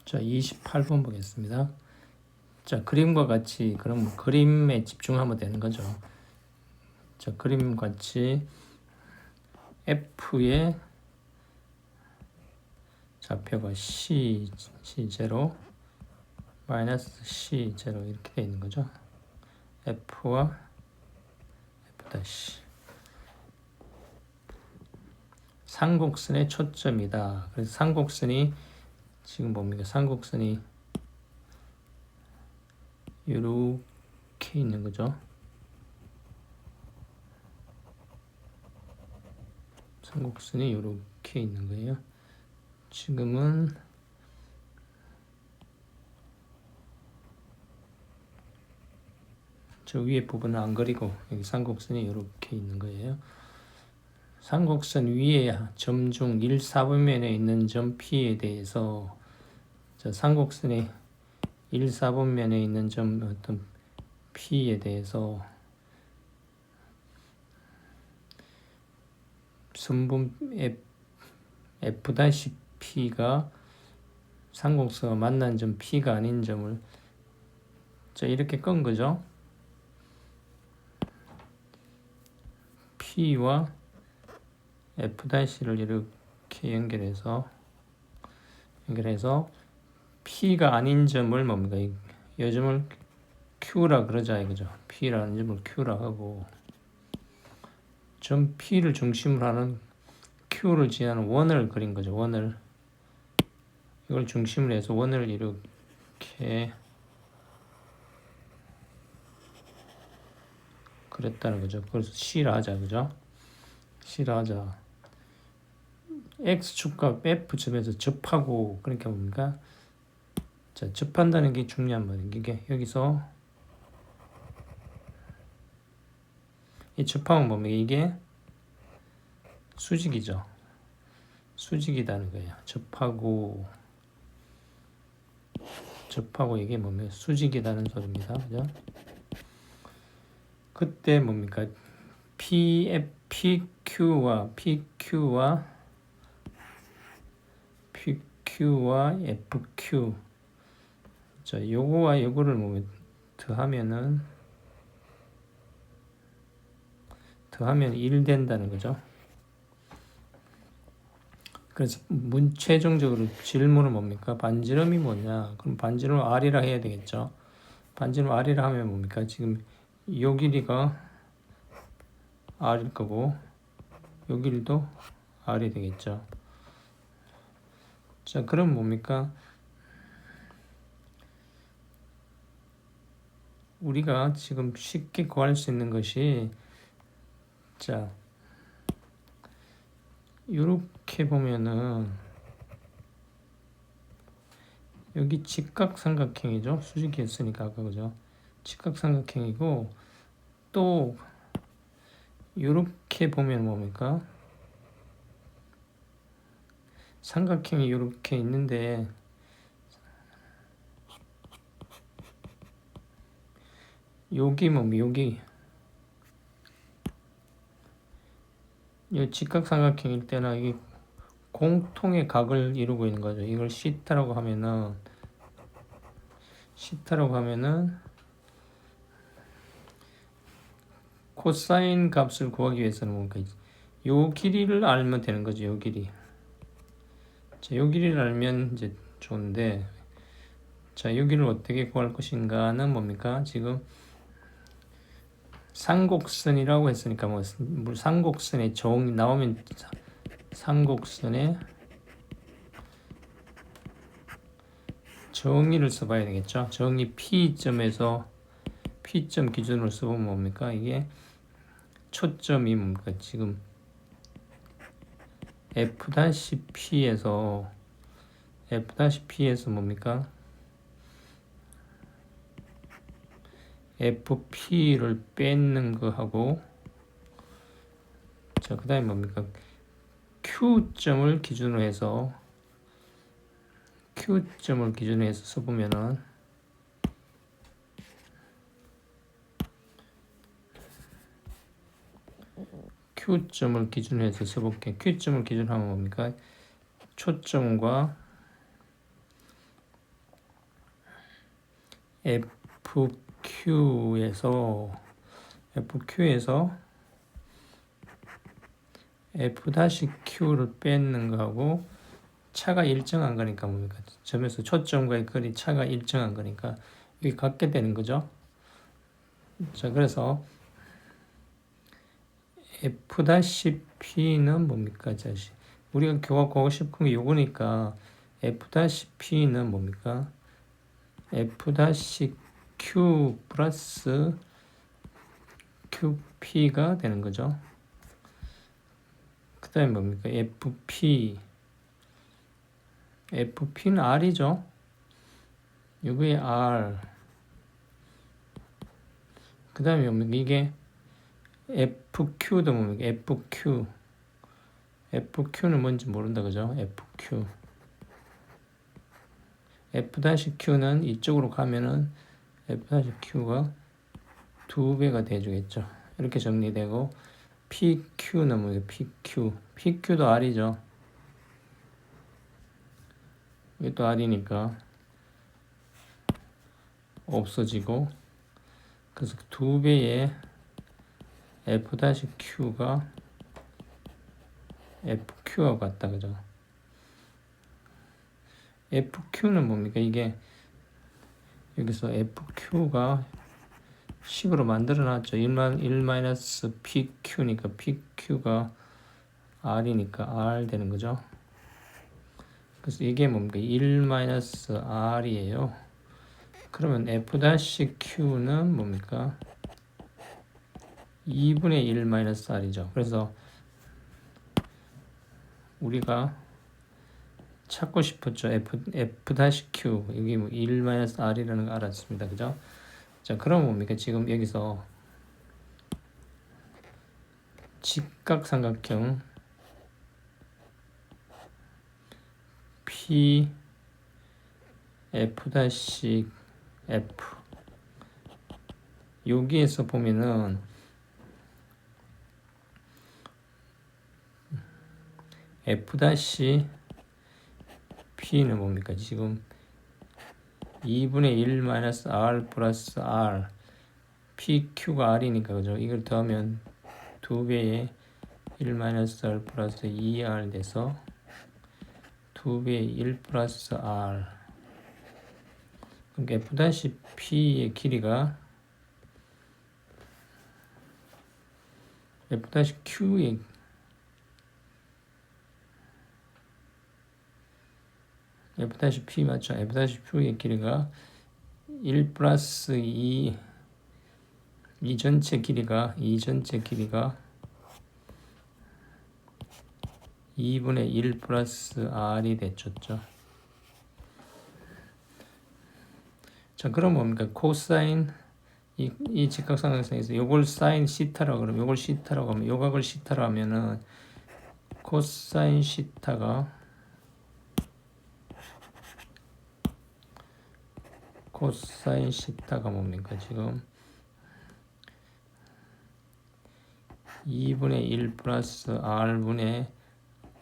자, 28번 보겠습니다. 자, 그림과 같이 그럼 그림에 집중하면 되는 거죠. 자, 그림과 같이 F의 좌표가 C0 마이너스 C0 이렇게 되어 있는 거죠. F와 F' 상곡선의 초점이다. 그래서 상곡선이 지금 뭡니까? 상곡선이 이렇게 있는 거죠. 상곡선이 이렇게 있는 거예요. 지금은 저 위에 부분은 안 그리고 여기 상곡선이 이렇게 있는 거예요. 상곡선 위에 점 중 1, 4분면에 있는 점 P에 대해서 저 상곡선의 1, 4분면에 있는 점 어떤 P에 대해서 선분 F'P가 상곡선과 만난 점 P가 아닌 점을 자 이렇게 끈 거죠. P와 F'를 이렇게 연결해서 P가 아닌 점을 뭡니까? 이 점을 Q라 그러자 이거죠. P라는 점을 Q라 하고 점 P를 중심으로 하는 Q를 지나는 원을 그린 거죠. 원을 이걸 중심으로 해서 원을 이렇게 그랬다는 거죠. 그래서 C라 하자 그죠? C라 하자. X축과 F점에서 접하고 그러니까 뭡니까? 자, 접한다는 게 중요한 말이에요. 이게 여기서 이 접하면 뭡니까? 이게 수직이죠. 수직이라는 거예요. 접하고 이게 뭡니까? 수직이라는 소리입니다. 그죠? 그때 뭡니까? PQ와 FQ 자, 요거와 요거를 뭐 더하면 1 된다는 거죠. 그래서 최종적으로 질문은 뭡니까? 반지름이 뭐냐? 그럼 반지름 R이라 해야 되겠죠. 반지름 R이라 하면 뭡니까? 지금 요 길이가 R일 거고 요 길이도 R이 되겠죠. 자, 그럼 뭡니까? 우리가 지금 쉽게 구할 수 있는 것이 자, 이렇게 보면은 여기 직각삼각형이죠. 수직이었으니까 아까 그죠? 직각삼각형이고 또 이렇게 보면 뭡니까? 삼각형이 이렇게 있는데 여기 뭡니까? 여기 이 직각삼각형일 때는 이게 공통의 각을 이루고 있는 거죠. 이걸 시타라고 하면은 코사인 값을 구하기 위해서는 뭡니까? 요 길이를 알면 되는 거죠. 요 길이. 자, 요 길이를 알면 이제 좋은데 자, 요 길이를 어떻게 구할 것인가는 뭡니까? 지금 상곡선이라고 했으니까 뭐 상곡선의 정이 나오면 상곡선의 정의를 써봐야 되겠죠. 정의 P점에서 P점 기준으로 써보면 뭡니까? 이게 초점이 뭡니까? 지금 F'P에서 뭡니까? FP를 뺏는 거하고 자, 그 다음에 뭡니까? Q점을 기준으로 해서 써보면은 Q점을 기준으로 해서 써볼게요. Q점을 기준으로 하면 뭡니까? 초점과 FQ에서 F-Q를 뺏는 거하고 차가 일정한 거니까 뭡니까? 점에서 초점과의 거리 차가 일정한 거니까 이게 같게 되는 거죠. 자, 그래서 F-P는 뭡니까? 자식. 우리가 교과하고 싶은 게 요거니까 F-P는 뭡니까? F-Q 플러스 QP가 되는 거죠. 그 다음에 뭡니까? FP는 R이죠. 요게 R. 그 다음에 뭡니까? 이게 FQ도 뭡니까? FQ는 뭔지 모른다, 그죠? FQ. F-Q는 이쪽으로 가면은 F-Q가 2배가 돼주겠죠. 이렇게 정리되고, PQ는 뭐예요? PQ도 R이죠. 이게 또 R이니까 없어지고, 그래서 2배의 F-Q가 FQ하고 같다, 그죠? FQ는 뭡니까? 이게 여기서 FQ가 식으로 만들어 놨죠. 1-PQ니까 PQ가 R이니까 R 되는 거죠. 그래서 이게 뭡니까? 1-R이에요. 그러면 F-Q는 뭡니까? 2분의 1-R이죠. 그래서 우리가 찾고 싶었죠. F-Q. 여기 뭐 1-R이라는 거 알았습니다. 그죠? 자, 그럼 뭡니까? 지금 여기서 직각삼각형 P F-F 여기에서 보면은 F-P는 뭡니까? 지금 2분의 1-R 플러스 R PQ가 R이니까 그죠? 이걸 더하면 2배의 1-R 플러스 2R 돼서 2배의 1 플러스 R. 그러니까 F-P의 길이가 F-Q의 F-P 맞죠? F-Q의 길이가 1 플러스 2 이 전체 길이가 2분의 1 플러스 R이 됐죠. 자, 그럼 뭡니까? 코사인 이 직각삼각형에서 요걸 사인 시타라고 그러면 요걸 시타라고 하면 요각을 시타라고 하면은 코사인 시타가 뭡니까? 지금 2분의 1 플러스 R분의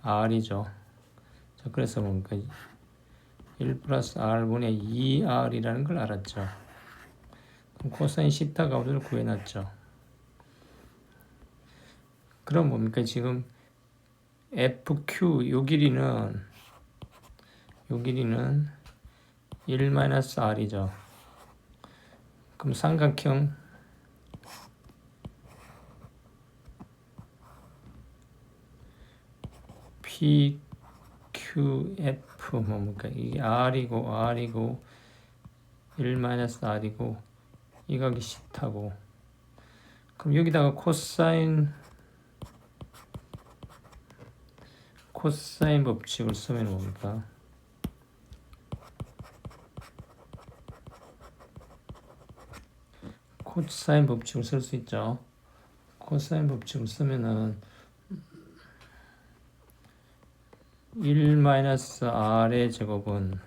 R이죠. 자, 그래서 뭡니까? 1 플러스 R분의 2R이라는 걸 알았죠. 그럼 코사인 시타 값을 구해놨죠. 그럼 뭡니까? 지금 FQ 요 길이는 1-R이죠. 그럼 삼각형 PQF 뭡니까? 이게 R이고 1-R이고 이 각이 시타고 그럼 여기다가 코사인 법칙을 쓰면 뭡니까? 코사인 법칙을 쓸 수 있죠. 코사인 법칙을 쓰면은 1-R의 제곱은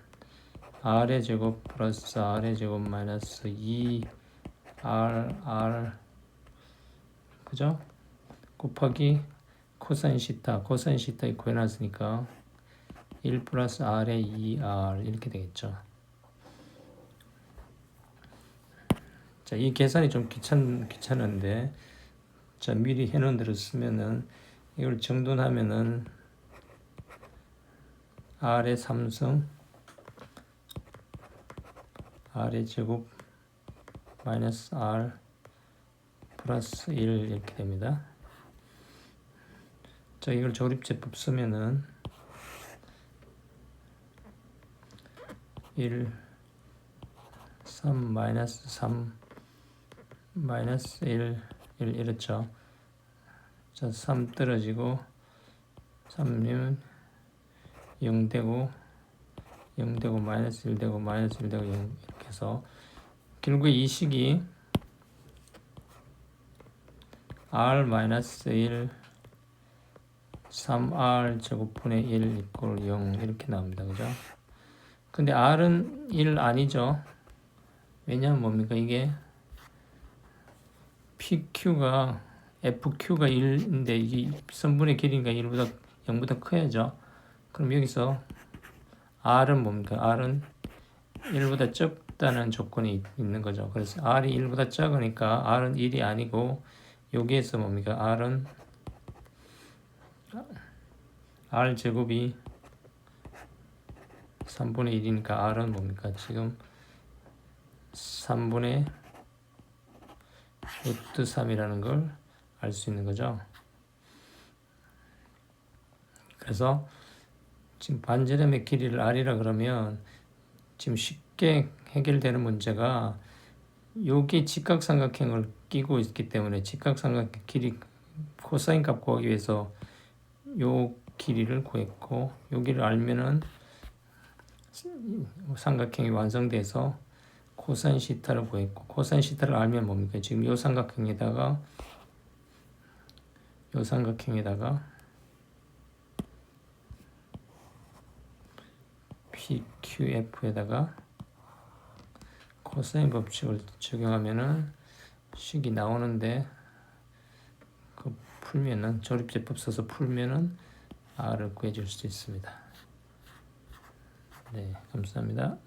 R의 제곱 플러스 R의 제곱 마이너스 2RR 그죠? 곱하기 코사인 시타 구해놨으니까 1 플러스 R의 2R 이렇게 되겠죠. 자, 이 계산이 좀 귀찮은데, 자, 미리 해놓은 대로 쓰면은, 이걸 정돈하면은, R의 3승, R의 제곱, 마이너스 R, 플러스 1 이렇게 됩니다. 자, 이걸 조립제법 쓰면은, 1, 3, 마이너스 3, 마이너스 1, 이렇죠. 자, 3 떨어지고 3은 0 되고 0 되고 마이너스 1 되고 마이너스 1 되고 0 이렇게 해서 결국에 이 식이 r 마이너스 1 3r 제곱분의 1 이꼴 0 이렇게 나옵니다. 그죠? 근데 r은 1 아니죠. 왜냐하면 뭡니까? 이게 PQ가 FQ가 1인데 이 선분의 길이가 1보다 0보다 커야죠. 그럼 여기서 R은 뭡니까? R은 1보다 적다는 조건이 있는 거죠. 그래서 R이 1보다 작으니까 R은 1이 아니고 여기에서 뭡니까? R은 R 제곱이 3분의 1이니까 R은 뭡니까? 지금 3분의 루트 3이라는 걸 알 수 있는 거죠. 그래서 지금 반지름의 길이를 R이라 그러면 지금 쉽게 해결되는 문제가 여기 직각삼각형을 끼고 있기 때문에 직각삼각형 길이 코사인 값 구하기 위해서 요 길이를 구했고 여기를 알면은 삼각형이 완성돼서 코사인 시타를 구했고 코사인 시타를 알면 뭡니까? 지금 요 삼각형에다가 PQF에다가 코사인 법칙을 적용하면은 식이 나오는데 그 풀면은 조립제법 써서 풀면은 R을 구해줄 수 있습니다. 네, 감사합니다.